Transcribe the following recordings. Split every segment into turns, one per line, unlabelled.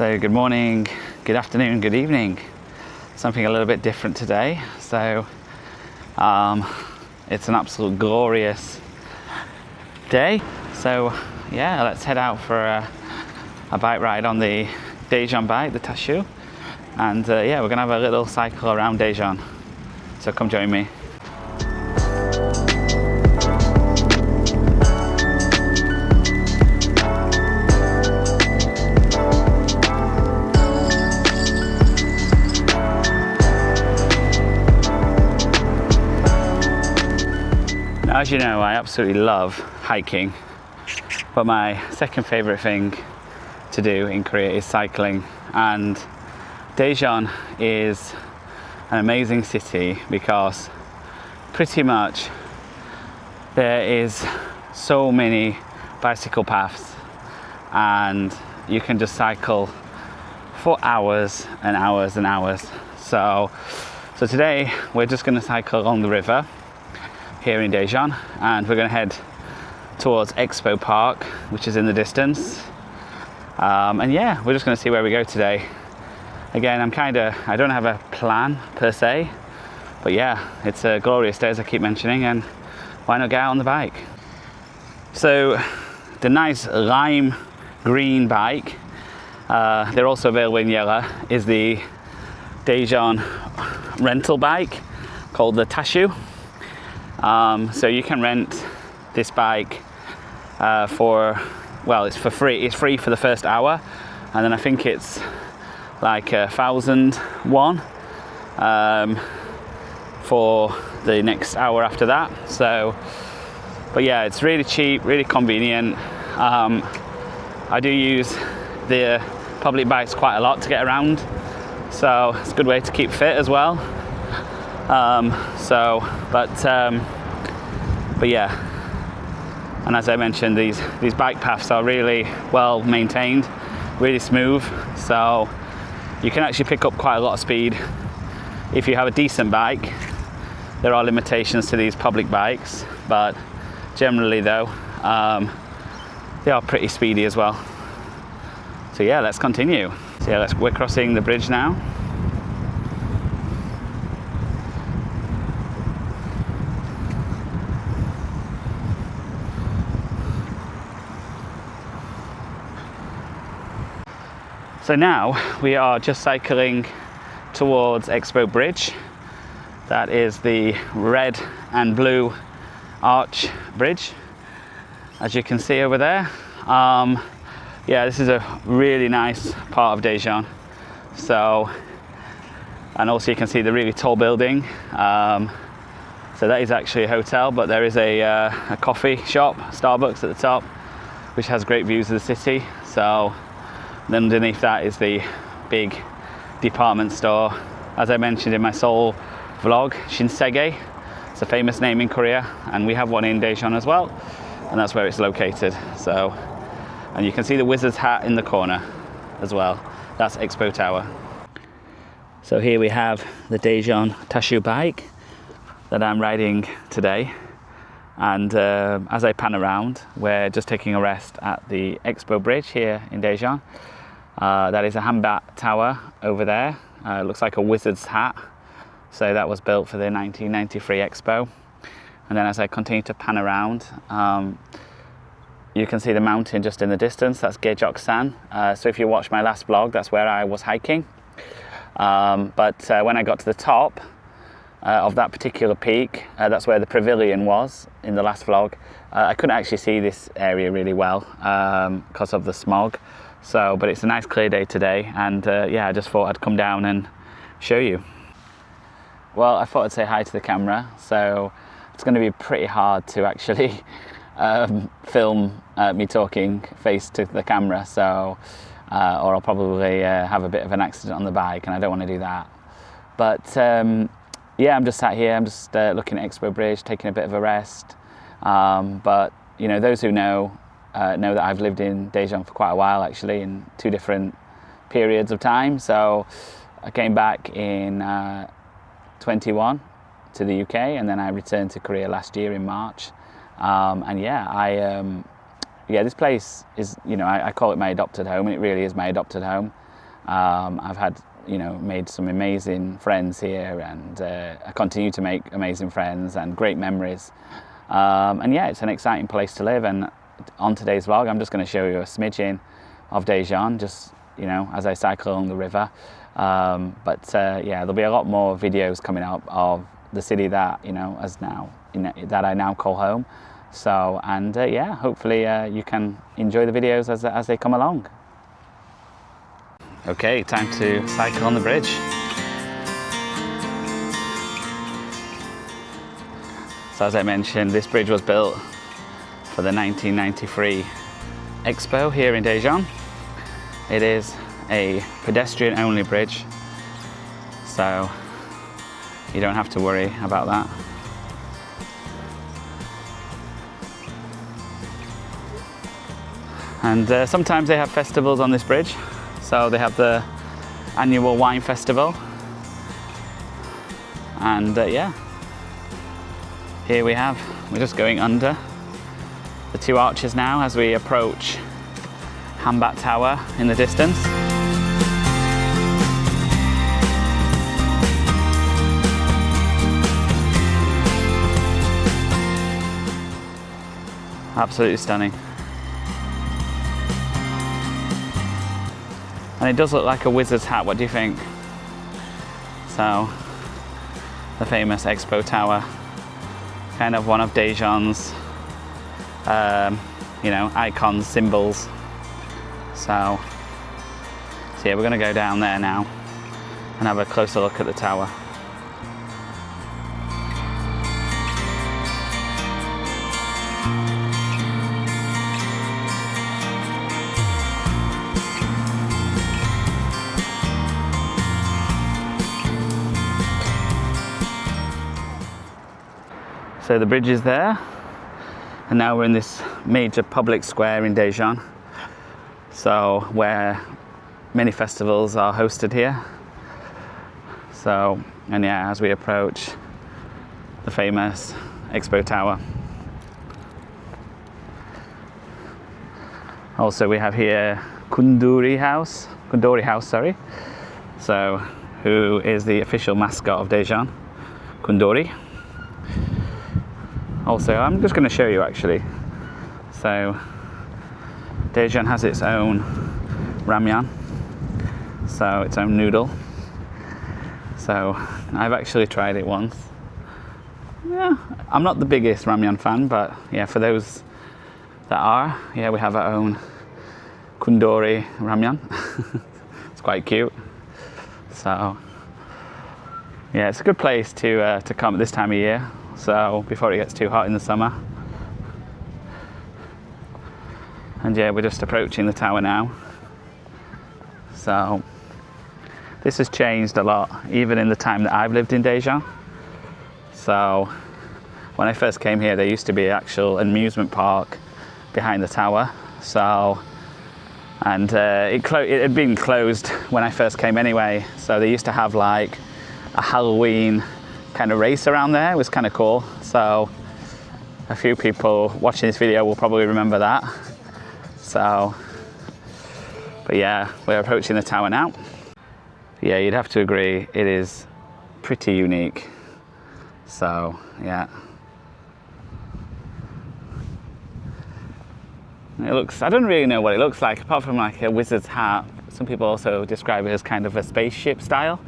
So good morning, good afternoon, good evening. Something a little bit different today. So it's an absolute glorious day. So yeah, let's head out for a bike ride on the Daejeon bike, the Tashu. And yeah, we're gonna have a little cycle around Daejeon. So come join me. Now, as you know, I absolutely love hiking, but my second favorite thing to do in Korea is cycling. And Daejeon is an amazing city because pretty much there is so many bicycle paths and you can just cycle for hours and hours and hours. So today we're just going to cycle along the river here in Daejeon, and we're going to head towards Expo Park, which is in the distance. And yeah, we're just going to see where we go today. Again, I don't have a plan per se, but yeah, it's a glorious day, as I keep mentioning, and why not get out on the bike? So the nice lime green bike, they're also available in yellow, is the Daejeon rental bike called the Tashu. So you can rent this bike it's for free. It's free for the first hour, and then I think it's like 1,000 won for the next hour after that. So, but yeah, it's really cheap, really convenient. I do use the public bikes quite a lot to get around, so it's a good way to keep fit as well. But yeah, and as I mentioned, these bike paths are really well maintained, really smooth, so you can actually pick up quite a lot of speed if you have a decent bike. There are limitations to these public bikes, but generally though, they are pretty speedy as well. So yeah, let's continue. So yeah, we're crossing the bridge now. So now we are just cycling towards Expo Bridge. That is the red and blue arch bridge, as you can see over there. Yeah, this is a really nice part of Daejeon. So, and also you can see the really tall building. So that is actually a hotel, but there is a coffee shop, Starbucks at the top, which has great views of the city. So then underneath that is the big department store. As I mentioned in my Seoul vlog, Shinsegae. It's a famous name in Korea, and we have one in Daejeon as well, and that's where it's located. So, and you can see the wizard's hat in the corner as well. That's Expo Tower. So here we have the Daejeon Tashu bike that I'm riding today. And as I pan around, we're just taking a rest at the Expo Bridge here in Daejeon. That is a Hanbit Tower over there. It looks like a wizard's hat. So that was built for the 1993 Expo. And then as I continue to pan around, you can see the mountain just in the distance. That's Gapcheon. So if you watched my last vlog, that's where I was hiking. But when I got to the top of that particular peak, that's where the pavilion was in the last vlog. I couldn't actually see this area really well because of the smog. So, but it's a nice clear day today, and yeah, I just thought I'd come down and show you. Well, I thought I'd say hi to the camera. So it's going to be pretty hard to actually film me talking face to the camera. So, or I'll probably have a bit of an accident on the bike, and I don't want to do that. But yeah, I'm just sat here. I'm just looking at Expo Bridge, taking a bit of a rest. But you know, those who know that I've lived in Daejeon for quite a while, actually, in two different periods of time. So I came back in 21 to the UK, and then I returned to Korea last year in March. And yeah, this place is, you know, I call it my adopted home, and it really is my adopted home. I've had, you know, made some amazing friends here, and I continue to make amazing friends and great memories. And yeah, it's an exciting place to live. And on today's vlog, I'm just going to show you a smidgen of Daejeon, just, you know, as I cycle along the river. Yeah, there'll be a lot more videos coming up of the city that, you know, that I now call home. So, and yeah, hopefully you can enjoy the videos as they come along. Okay, time to cycle on the bridge. So as I mentioned, this bridge was built for the 1993 Expo here in Daejeon. It is a pedestrian-only bridge, so you don't have to worry about that. And sometimes they have festivals on this bridge. So they have the annual wine festival, and yeah, here we're just going under the two arches now as we approach Hanbit Tower in the distance. Absolutely stunning. And it does look like a wizard's hat. What do you think? So, the famous Expo Tower, kind of one of Daejeon's, you know, icons, symbols. So yeah, we're going to go down there now and have a closer look at the tower. So the bridge is there, and now we're in this major public square in Daejeon, so where many festivals are hosted here. So, and yeah, as we approach the famous Expo Tower. Also we have here Kunduri House, sorry. So, who is the official mascot of Daejeon, Kunduri. Also, I'm just going to show you actually. So, Daejeon has its own ramyeon, so its own noodle. So, I've actually tried it once. Yeah, I'm not the biggest ramyeon fan, but yeah, for those that are, yeah, we have our own Kunduri ramyeon. It's quite cute. So, yeah, it's a good place to come at this time of year. So before it gets too hot in the summer. And yeah, we're just approaching the tower now. So this has changed a lot, even in the time that I've lived in Daejeon. So when I first came here, there used to be an actual amusement park behind the tower. So, and it had been closed when I first came anyway. So they used to have like a Halloween kind of race around there. It was kind of cool. So a few people watching this video will probably remember that. So, but yeah, we're approaching the tower now. Yeah, you'd have to agree, it is pretty unique. So, yeah. It looks, I don't really know what it looks like, apart from like a wizard's hat. Some people also describe it as kind of a spaceship style.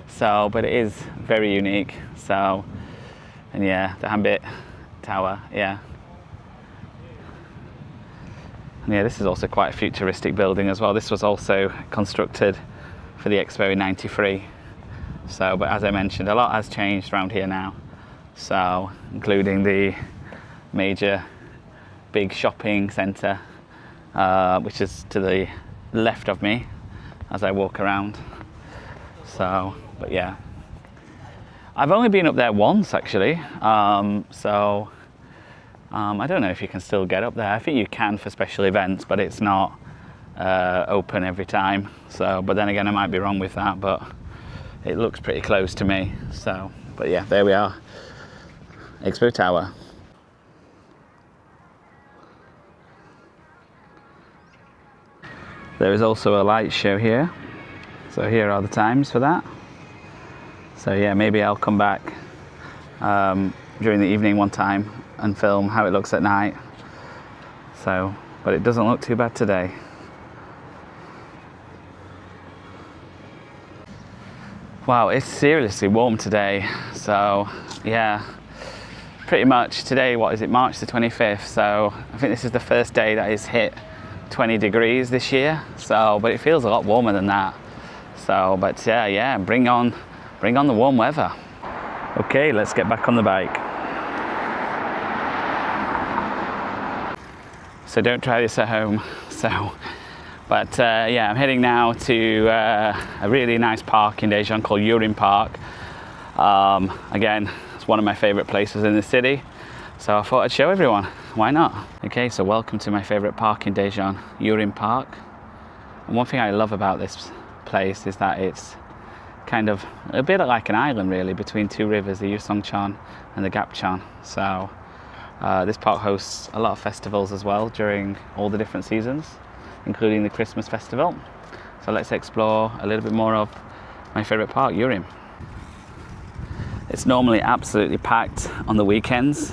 So, but it is very unique. So, and yeah, the Hanbit Tower, yeah. And yeah, this is also quite a futuristic building as well. This was also constructed for the Expo in '93. So, but as I mentioned, a lot has changed around here now. So, including the major big shopping centre, which is to the left of me as I walk around. So, but yeah, I've only been up there once actually. I don't know if you can still get up there. I think you can for special events, but it's not open every time. So, but then again, I might be wrong with that, but it looks pretty close to me. So, but yeah, there we are, Expo Tower. There is also a light show here, So here are the times for that. So yeah, maybe I'll come back during the evening one time and film how it looks at night. So, but it doesn't look too bad today. Wow, it's seriously warm today. So yeah, pretty much today, what is it, March the 25th. So I think this is the first day that it's hit 20 degrees this year. So, but it feels a lot warmer than that. So, but yeah, bring on the warm weather. Okay, let's get back on the bike. So don't try this at home. But yeah, I'm heading now to a really nice park in Daejeon called Yurim Park. Again, it's one of my favorite places in the city. So I thought I'd show everyone. Why not? Okay, so welcome to my favorite park in Daejeon, Yurim Park. And one thing I love about this place is that it's kind of a bit like an island really between two rivers, the Yuseongcheon and the Gapcheon. So this park hosts a lot of festivals as well during all the different seasons, including the Christmas festival. So let's explore a little bit more of my favorite park, Yurim. It's normally absolutely packed on the weekends.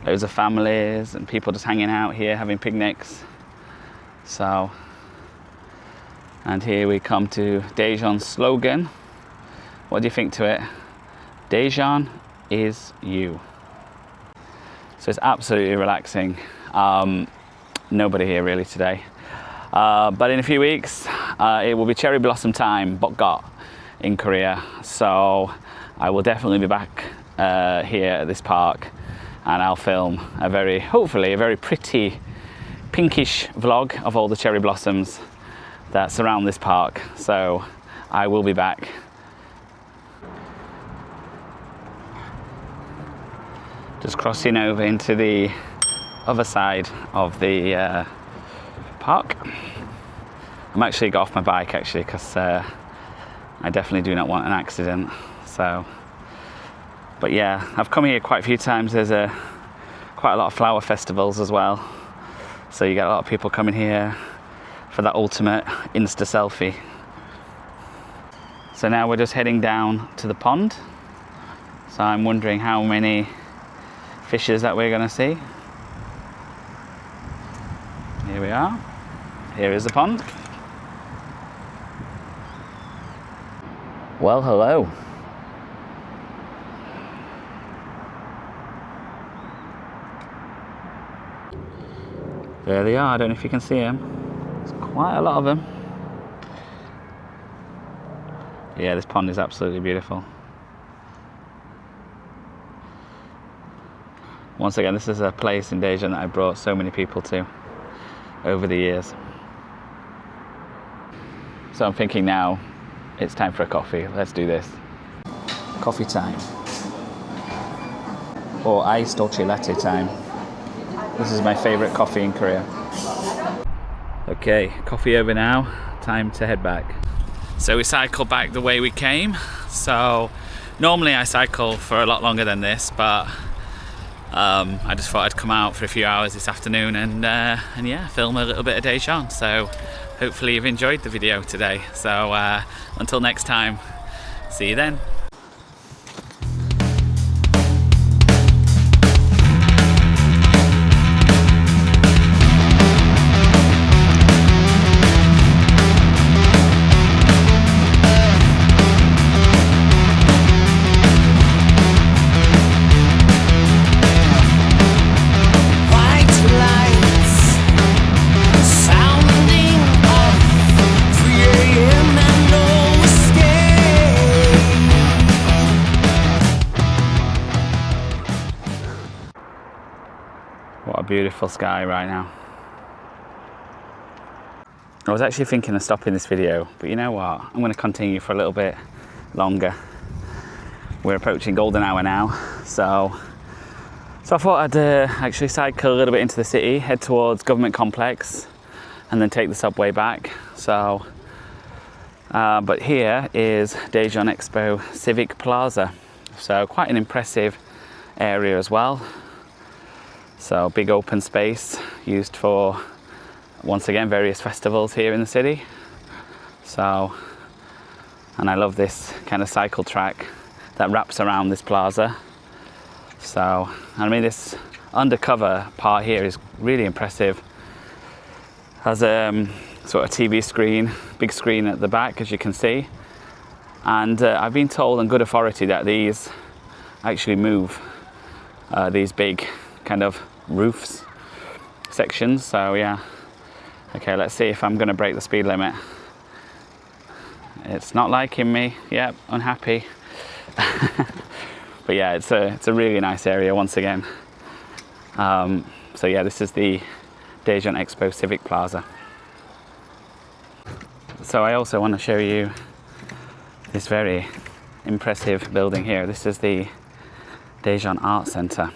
Loads of families and people just hanging out here having picnics. So, and here we come to Daejeon's slogan. What do you think to it? Daejeon is you. So it's absolutely relaxing. Nobody here really today. But in a few weeks, it will be cherry blossom time, Bokgot, in Korea. So I will definitely be back here at this park, and I'll film hopefully a very pretty pinkish vlog of all the cherry blossoms that surround this park. So I will be back. Just crossing over into the other side of the park. I'm actually got off my bike actually because I definitely do not want an accident. So, but yeah, I've come here quite a few times. There's quite a lot of flower festivals as well. So you get a lot of people coming here for that ultimate Insta selfie. So now we're just heading down to the pond. So I'm wondering how many fishes that we're going to see. Here we are. Here is the pond. Well, hello. There they are. I don't know if you can see them. There's quite a lot of them. Yeah, this pond is absolutely beautiful. Once again, this is a place in Daejeon that I brought so many people to over the years. So I'm thinking now it's time for a coffee. Let's do this. Coffee time. Or iced dolce latte time. This is my favorite coffee in Korea. Okay, coffee over now. Time to head back. So we cycled back the way we came. So normally I cycle for a lot longer than this, but I just thought I'd come out for a few hours this afternoon and yeah, film a little bit of Daejeon. So hopefully you've enjoyed the video today. So until next time, see you then. What a beautiful sky right now. I was actually thinking of stopping this video, but you know what? I'm going to continue for a little bit longer. We're approaching golden hour now, so I thought I'd actually cycle a little bit into the city, head towards Government Complex, and then take the subway back. So, but here is Daejeon Expo Civic Plaza. So quite an impressive area as well. So big open space used for, once again, various festivals here in the city. So And I love this kind of cycle track that wraps around this plaza. So, I mean, this undercover part here is really impressive. Has a sort of TV screen, big screen at the back, as you can see. And I've been told on good authority that these actually move, these big kind of roofs sections. So yeah, okay, let's see if I'm going to break the speed limit. It's not liking me. Yep, unhappy. But yeah, it's a really nice area once again. So yeah, this is the Daejeon Expo Civic Plaza. So I also want to show you this very impressive building here. This is the Daejeon Art Centre.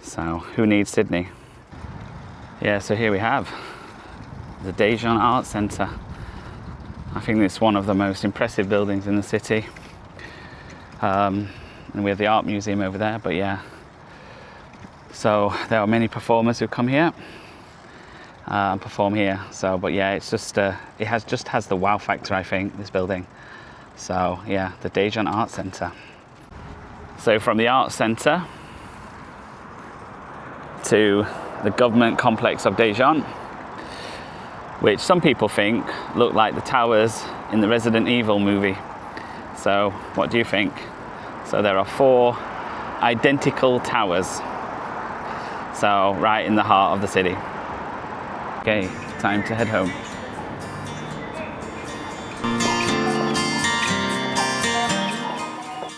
So who needs Sydney? Yeah, so here we have the Daejeon Art Centre. I think it's one of the most impressive buildings in the city. And we have the art museum over there, but yeah. So there are many performers who come here and perform here. So, but yeah, it's just it has the wow factor, I think, this building. So yeah, the Daejeon Art Centre. So from the art centre to the government complex of Daejeon, which some people think look like the towers in the Resident Evil movie. So what do you think? So there are 4 identical towers. So right in the heart of the city. Okay, time to head home.